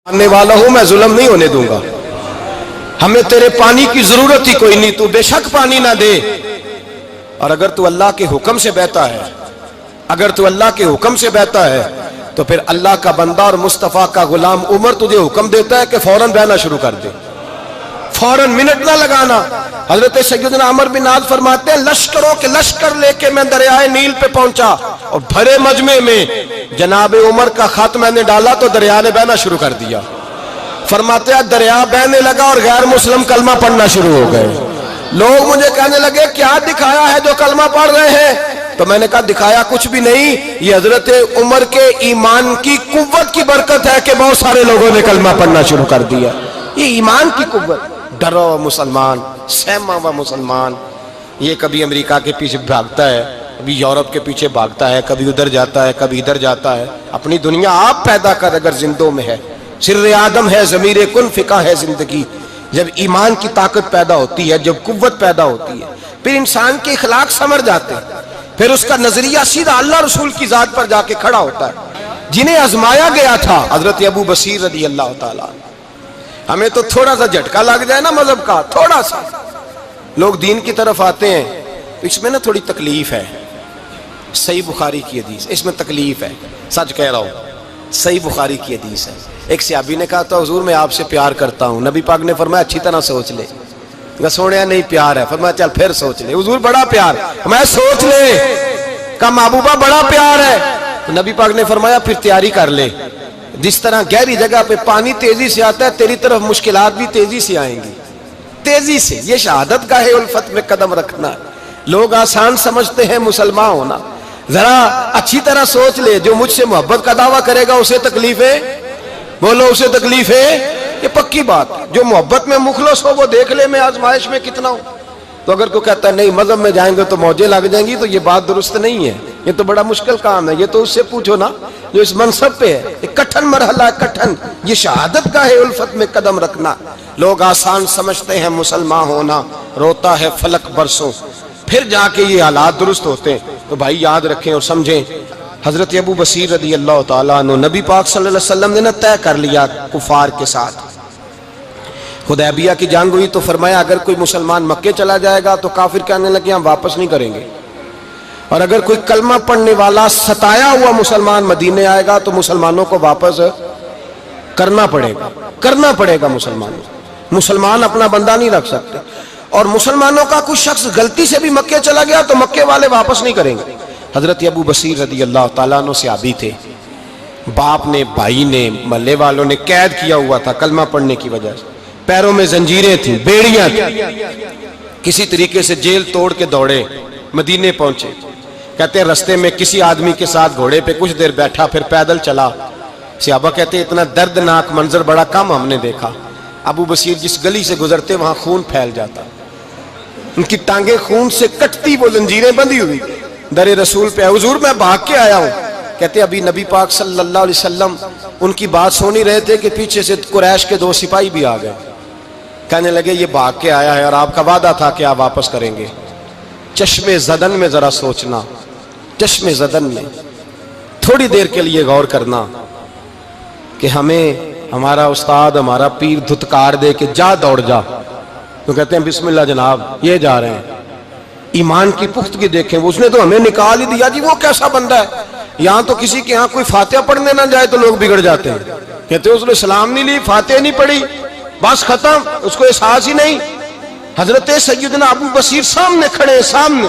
आने वाला हूं, मैं जुल्म नहीं होने दूंगा। हमें तेरे पानी की जरूरत ही कोई नहीं, तू बेशक पानी ना दे। और अगर तू अल्लाह के हुक्म से बहता है, अगर तू अल्लाह के हुक्म से बहता है तो फिर अल्लाह का बंदा और मुस्तफा का गुलाम उमर तुझे हुक्म देता है कि फौरन बहना शुरू कर दे, फौरन मिनट ना लगाना। हजरत सैयदना अमर बिन आद फरमाते हैं, लश्करों के लश्कर लेके मैं दरियाए नील पे पहुंचा और भरे मजमे में जनाब उमर का खत मैंने डाला तो दरिया ने बहना शुरू कर दिया। फरमाते हैं दरिया बहने लगा और गैर मुस्लिम कलमा पढ़ना शुरू हो गए। लोग मुझे कहने लगे क्या दिखाया है जो कलमा पढ़ रहे हैं? तो मैंने कहा दिखाया कुछ भी नहीं, ये हजरत उमर के ईमान की कुव्वत की बरकत है कि बहुत सारे लोगों ने कलमा पढ़ना शुरू कर दिया। ये ईमान की कुव्वत। डरा हुआ मुसलमान, सहमा हुआ मुसलमान, ये कभी अमेरिका के पीछे भागता है, कभी यूरोप के पीछे भागता है, कभी उधर जाता है, कभी इधर जाता है। अपनी दुनिया आप पैदा कर अगर जिंदों में है, सिर्र आदम है, ज़मीरे कुन फिका है जिंदगी। जब ईमान की ताकत पैदा होती है, जब कुव्वत पैदा होती है, फिर इंसान के इखलाक समझ जाते हैं, फिर उसका नजरिया सीधा अल्लाह रसूल की जात पर जाके खड़ा होता है। जिन्हें आजमाया गया था हजरत अबू बसीर रदी अल्लाह ताला। हमें तो थोड़ा सा झटका लग जाए ना मजहब का, थोड़ा सा लोग दीन की तरफ आते हैं तो इसमें ना थोड़ी तकलीफ है। सही बुखारी की हदीस, इसमें तकलीफ है, सच कह रहा हूं, सही बुखारी की हदीस है। एक सहाबी ने कहा था हुजूर मैं आपसे प्यार करता हूं। नबी पाक ने फरमाया अच्छी तरह सोच ले। सोने नहीं प्यार है, फरमाया चल फिर सोच ले। हुजूर बड़ा प्यार, मैं सोच ले। कहा महबूबा बड़ा प्यार है। तो नबी पाक ने फरमाया फिर तैयारी कर ले, जिस तरह गहरी जगह पे पानी तेजी से आता है तेरी तरफ मुश्किलात भी तेजी से आएंगी, तेजी से। ये शहादत का है उल्फत में कदम रखना। लोग आसान समझते हैं मुसलमान होना, जरा अच्छी तरह सोच ले। जो मुझसे मोहब्बत का दावा करेगा उसे तकलीफ है, बोलो उसे तकलीफ है, ये पक्की बात। जो मोहब्बत में मुखलस हो वो देख ले मैं आजमाइश में कितना हूं। तो अगर कोई कहता है नहीं मजहब में जाएंगे तो मौजें लग जाएंगी, तो ये बात दुरुस्त नहीं है। ये तो बड़ा मुश्किल काम है। ये तो उससे पूछो ना जो इस मनसब पे है। एक कठिन मरहला है, कठिन। ये शहादत का है उल्फत में कदम रखना। लोग आसान समझते हैं मुसलमान होना, रोता है फलक बरसों, फिर जाके ये हालात दुरुस्त होते हैं। तो भाई याद रखें और समझें, हजरत अबू बसीर रदी अल्लाह ताला अन्हु, नबी पाक सल्लल्लाहु अलैहि वसल्लम ने ना तय कर लिया कुफार के साथ। हुदैबिया की जंग हुई तो फरमाया अगर कोई मुसलमान मक्के चला जाएगा तो काफिर कहने लगे हम वापस नहीं करेंगे, और अगर कोई कलमा पढ़ने वाला सताया हुआ मुसलमान मदीने आएगा तो मुसलमानों को वापस करना पड़ेगा, करना पड़ेगा। मुसलमान अपना बंदा नहीं रख सकते। और मुसलमानों का कुछ शख्स गलती से भी मक्के चला गया तो मक्के वाले वापस नहीं करेंगे। हजरत अबू बसीर रदी अल्लाह ताला अन्हु सहाबी थे, बाप ने, भाई ने, महल्ले वालों ने कैद किया हुआ था कलमा पढ़ने की वजह से। पैरों में जंजीरें थी, बेड़ियां थी। किसी तरीके से जेल तोड़ के दौड़े, मदीने पहुंचे। कहते हैं रास्ते में किसी आदमी के साथ घोड़े पे कुछ देर बैठा, फिर पैदल चला। सहाबा कहते हैं इतना दर्दनाक मंजर बड़ा कम हमने देखा। अबू बसीर जिस गली से गुजरते वहां खून फैल जाता, उनकी टांगे खून से कटती, वो जंजीरें बंधी हुई। दरे रसूल पे हुजूर मैं भाग के आया हूं। कहते अभी नबी पाक सल्लल्लाहु अलैहि वसल्लम उनकी बात सुन ही रहे थे कि पीछे से कुरैश के 2 सिपाही भी आ गए। कहने लगे ये भाग के आया है और आपका वादा था कि आप वापस करेंगे। चश्मे ज़दन में जरा सोचना, चश्मे ज़दन में थोड़ी देर के लिए गौर करना कि हमें हमारा उस्ताद, हमारा पीर धुतकार दे के जा दौड़ जा, तो कहते हैं बिस्मिल्लाह जनाब ये जा रहे हैं। ईमान की पुख्तगी देखें, उसने तो हमें निकाल ही दिया जी, वो कैसा बंदा है। यहाँ तो किसी के यहाँ कोई फातिहा पढ़ने ना जाए तो लोग बिगड़ जाते हैं। कहते हैं उसने सलाम नहीं ली, फातिहा नहीं पढ़ी, बस खत्म, उसको एहसास ही नहीं। हजरत सैयदना अबू बसीर सामने खड़े, सामने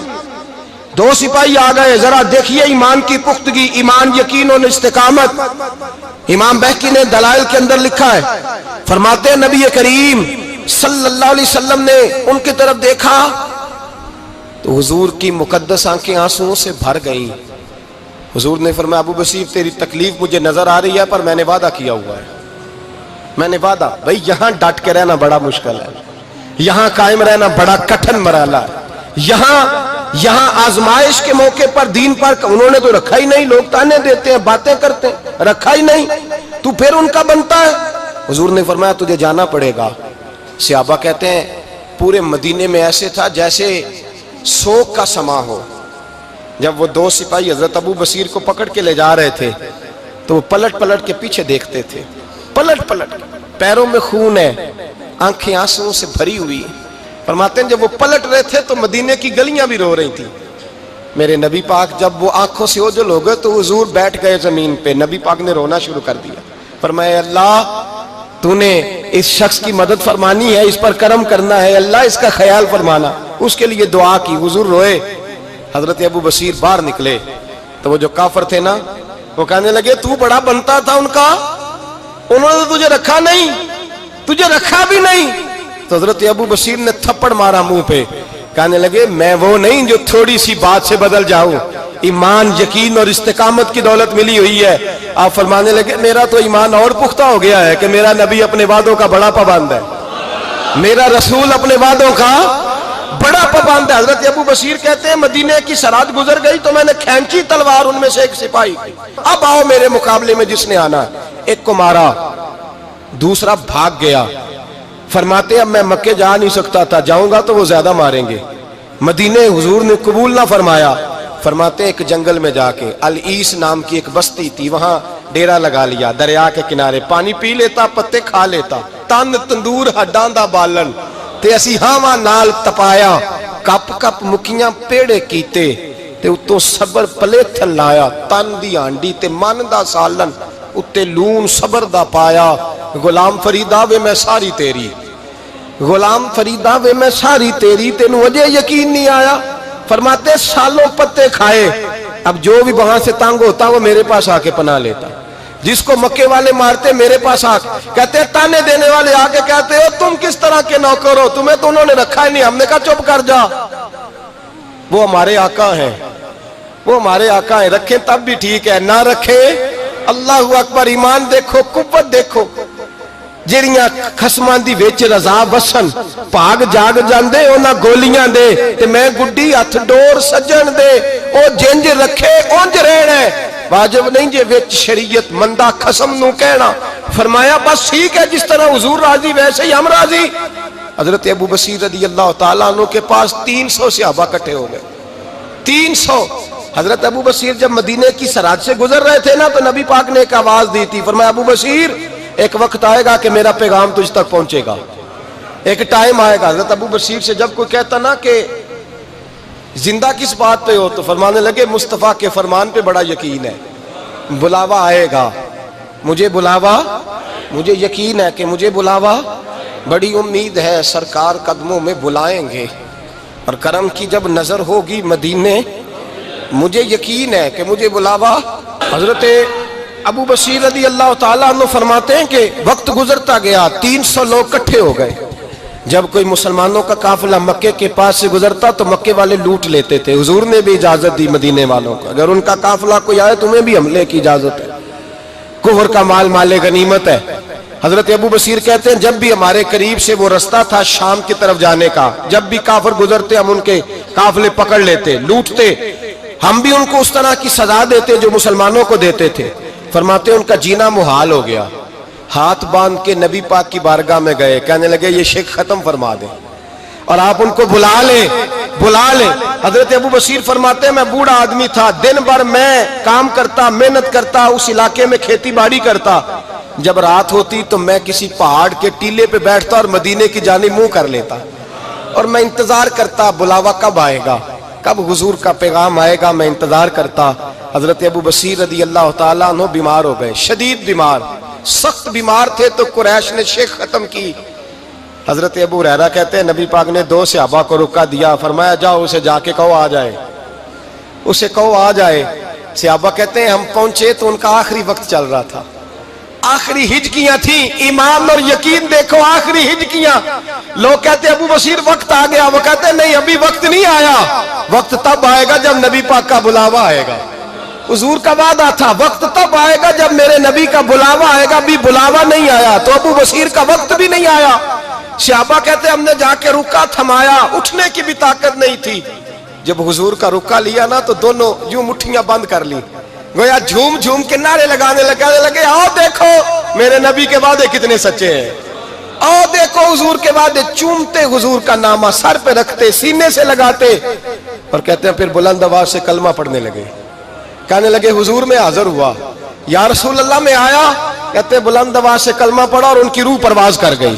2 सिपाही आ गए। जरा देखिए ईमान की पुख्तगी, ईमान, यकीन और इस्तिकामत। इमाम बहकी ने दलाइल के अंदर लिखा है, फरमाते हैं नबी करीम सल्लल्लाहु अलैहि वसल्लम ने उनकी तरफ देखा तो हुजूर की मुकद्दस आंखें आंसुओं से भर गईं। हुजूर ने फरमाया अबू बसीर तेरी तकलीफ मुझे नजर आ रही है, पर मैंने वादा किया हुआ है, मैंने वादा। भाई यहां डट के रहना बड़ा मुश्किल है, यहां कायम रहना बड़ा कठिन मरहला है। यहां आजमाइश के मौके पर दीन पर उन्होंने तो रखा ही नहीं। लोग ताने देते हैं, बातें करते हैं, रखा ही नहीं, तू फिर उनका बनता है। हुजूर ने फरमाया तुझे जाना पड़ेगा। सहाबा कहते हैं पूरे मदीने में ऐसे था जैसे शोक का समा हो। जब वो 2 सिपाही हजरत अबू बसीर को पकड़ के ले जा रहे थे तो वो पलट पलट के पीछे देखते थे, पलट पलट, पैरों में खून है, आंखें आंसुओं से भरी हुई। फरमाते हैं जब वो पलट रहे थे तो मदीने की गलियां भी रो रही थी। मेरे नबी पाक जब वो आंखों से ओझल हो गए तो हुजूर बैठ गए जमीन पे। नबी पाक ने रोना शुरू कर दिया। फरमाया अल्लाह तूने इस शख्स की मदद फरमानी है, इस पर करम करना है, अल्लाह इसका ख्याल फरमाना। उसके लिए दुआ की, हुजूर रोए। हजरत अबू बशीर बाहर निकले तो वो जो काफर थे ना, वो कहने लगे तू बड़ा बनता था उनका, उन्होंने तुझे रखा नहीं, तुझे रखा भी नहीं। तो हजरत अबू बशीर ने थप्पड़ मारा मुंह पे, कहने लगे मैं वो नहीं जो थोड़ी सी बात से बदल जाऊं। ईमान, यकीन और इस्तिकामत की दौलत मिली हुई है। आप फरमाने लगे मेरा तो ईमान और पुख्ता हो गया है कि मेरा नबी अपने वादों का बड़ा पाबंद है, मेरा रसूल अपने वादों का बड़ा पाबंद है। हजरत अबू बशीर कहते हैं मदीने की सराद गुजर गई तो मैंने खींची तलवार, उनमें से एक सिपाही, अब आओ मेरे मुकाबले में जिसने आना है। एक को मारा, दूसरा भाग गया। फरमाते अब मैं मक्के जा नहीं सकता था, जाऊंगा तो वो ज्यादा मारेंगे। मदीने हुजूर ने कबूल ना फरमाया। फरमाते एक जंगल में जाके अल ईस नाम की एक बस्ती थी, वहां डेरा लगा लिया, दरिया के किनारे पानी पी लेता, पत्ते खा लेता। तन तंदूर हड्डां दा बालन ते असी हावां नाल तपाया, कप कप मुखियां पेड़े कीते ते उत्तों सबर पलेथन लाया। तन दी हांडी ते मन दा सालन उत्ते लून सबर दा पाया। गुलाम फरीदा वे मैं सारी तेरी, गुलाम फरीदा वे मैं सारी तेरी, तेनू अजे यकीन नहीं आया। फरमाते सालों पत्ते खाए, अब जो भी वहां से तंग होता वो मेरे पास आके पना लेता। जिसको मक्के वाले मारते मेरे पास आके कहते, ताने देने वाले आके कहते हो तुम किस तरह के नौकर हो, तुम्हें तो उन्होंने रखा ही नहीं। हमने कहा चुप कर जा, वो हमारे आका हैं, वो हमारे आका हैं, रखें तब भी ठीक है, ना रखे अल्लाह अकबर। ईमान देखो, कुव्वत देखो। ਜਿਹੜੀਆਂ ਖਸਮਾਂ ਦੀ ਵਿੱਚ ਰਜ਼ਾ ਵਸਣ, ਭਾਗ ਜਾਗ ਜਾਂਦੇ ਉਹਨਾਂ ਗੋਲੀਆਂ ਦੇ, ਤੇ ਮੈਂ ਗੁੱਡੀ ਹੱਥ ਡੋਰ ਸੱਜਣ ਦੇ, ਉਹ ਜਿੰਜ ਰੱਖੇ ਉੰਜ ਰਹਿਣਾ। ਵਾਜਬ ਨਹੀਂ ਜੇ ਵਿੱਚ ਸ਼ਰੀਅਤ ਮੰਦਾ ਖਸਮ ਨੂੰ ਕਹਿਣਾ। फरमाया बस ठीक है, जिस तरह हुजूर राजी वैसे ही हम राजी। हजरत अबू बशीर रदी अल्लाह तआला अन्हु के पास 300 सहाबा इकट्ठे हो गए, 300। हजरत अबू बशीर जब मदीने की सराद से गुजर रहे थे ना, तो नबी पाक ने एक आवाज दी थी। फरमाया अबू बशीर एक वक्त आएगा कि मेरा पैगाम तुझ तक पहुंचेगा, एक टाइम आएगा। हजरत अबू बशीर से जब कोई कहता ना कि जिंदा किस बात पे हो, तो फरमाने लगे मुस्तफा के फरमान पे बड़ा यकीन है, बुलावा आएगा, मुझे बुलावा, मुझे यकीन है कि मुझे बुलावा, बड़ी उम्मीद है सरकार कदमों में बुलाएंगे, और करम की जब नजर होगी मदीने, मुझे यकीन है कि मुझे बुलावा। हजरत अबू बशीर रदी अल्लाह ताला अन्हु फरमाते हैं कि वक्त गुजरता गया, 300 लोग इकट्ठे हो गए। जब कोई मुसलमानों का काफिला मक्के के पास से गुजरता तो मक्के वाले लूट लेते थे। हुजूर ने भी इजाजत दी मदीने वालों को, अगर उनका काफिला कोई आए तुम्हें भी हमले की इजाजत है, कुफर का माल माले गनीमत है। हजरत अबू बशीर कहते हैं जब भी हमारे करीब से वो रास्ता था शाम की तरफ जाने का, जब भी काफिर गुजरते हम उनके काफिले पकड़ लेते, लूटते, हम भी उनको उस तरह की सजा देते जो मुसलमानों को देते थे। फरमाते उनका जीना मुहाल हो गया। हाथ बांध के नबी पाक की बारगाह में गए, कहने लगे ये शेख खत्म फरमा दे और आप उनको बुला ले, बुला ले। हजरत अबू बशीर फरमाते हैं मैं बूढ़ा आदमी था, दिन भर मैं काम करता, मेहनत करता, उस इलाके में खेती बाड़ी करता। जब रात होती तो मैं किसी पहाड़ के टीले पे बैठता और मदीने की जानिब मुंह कर लेता, और मैं इंतजार करता बुलावा कब आएगा, कब हुजूर का पैगाम आएगा, मैं इंतजार करता। हजरत अबू बशीर रदी अल्लाह ताला अन्हु बीमार हो गए, शदीद बीमार, सख्त बीमार थे। तो कुरैश ने शेख खत्म की। हजरत अबू हुरैरा कहते हैं नबी पाक ने 2 सहाबा को रुका दिया, फरमाया जाओ उसे जाके कहो आ जाए, उसे कहो आ जाए। सहाबा कहते हैं हम पहुंचे तो उनका आखिरी वक्त चल रहा था, आखिरी हिजकियां थी। ईमान और यकीन देखो, आखिरी हिजकियां। लोग कहते अबू बशीर वक्त आ गया, वो कहते नहीं अभी वक्त नहीं आया, वक्त तब आएगा जब नबी पाक का बुलावा आएगा। हुजूर का वादा था वक्त तब आएगा जब मेरे नबी का बुलावा आएगा, भी बुलावा नहीं आया तो अबू बशीर का वक्त भी नहीं आया। सहाबा कहते हमने जाके रुका, थमाया, उठने की भी ताकत नहीं थी। जब हुजूर का रुका लिया ना तो दोनों यूं मुट्ठियां बंद कर ली, गोया झूम झूम के नारे लगाने लगे आओ देखो मेरे नबी के वादे कितने सच्चे हैं, आओ देखो हुजूर के वादे। चूमते हुजूर का नामा सर पे रखते, सीने से लगाते, और कहते हैं फिर बुलंद आवाज से कलमा पढ़ने लगे। कहने लगे हुजूर में हाजिर हुआ, या रसूल अल्लाह में आया, کہتے بلند آواز سے کلمہ پڑھا اور ان کی روح پرواز کر گئی،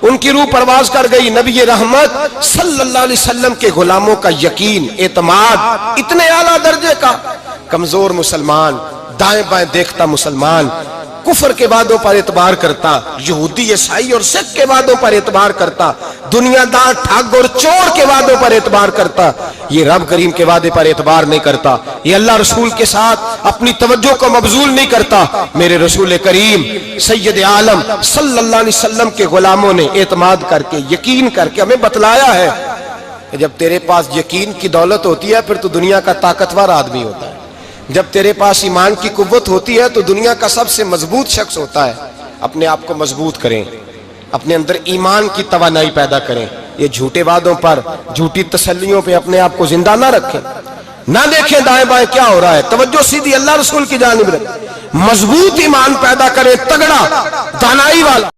ان کی روح پرواز کر گئی۔ نبی رحمت صلی اللہ علیہ وسلم کے غلاموں کا یقین، اعتماد اتنے اعلیٰ درجے کا، کمزور مسلمان، دائیں بائیں دیکھتا مسلمان، کفر کے وعدوں پر اعتبار کرتا، یہودی عیسائی اور سکھ کے وعدوں پر اعتبار کرتا، دنیا دار ٹھگ اور چور کے وعدوں پر اعتبار کرتا، یہ رب کریم کے وعدے پر اعتبار نہیں کرتا، یہ اللہ رسول کے ساتھ اپنی توجہ کو مبذول نہیں کرتا۔ میرے رسول کریم سید عالم صلی اللہ علیہ وسلم کے غلاموں نے اعتماد کر کے، یقین کر کے ہمیں بتلایا ہے کہ جب تیرے پاس یقین کی دولت ہوتی ہے پھر تو دنیا کا طاقتور آدمی ہوتا ہے، جب تیرے پاس ایمان کی قوت ہوتی ہے تو دنیا کا سب سے مضبوط شخص ہوتا ہے۔ اپنے آپ کو مضبوط کریں، اپنے اندر ایمان کی توانائی پیدا کریں، یہ جھوٹے وعدوں پر، جھوٹی تسلیوں پہ اپنے آپ کو زندہ نہ رکھیں، نہ دیکھیں دائیں بائیں کیا ہو رہا ہے، توجہ سیدھی اللہ رسول کی جانب رکھیں، مضبوط ایمان پیدا کریں، تگڑا دانائی والا۔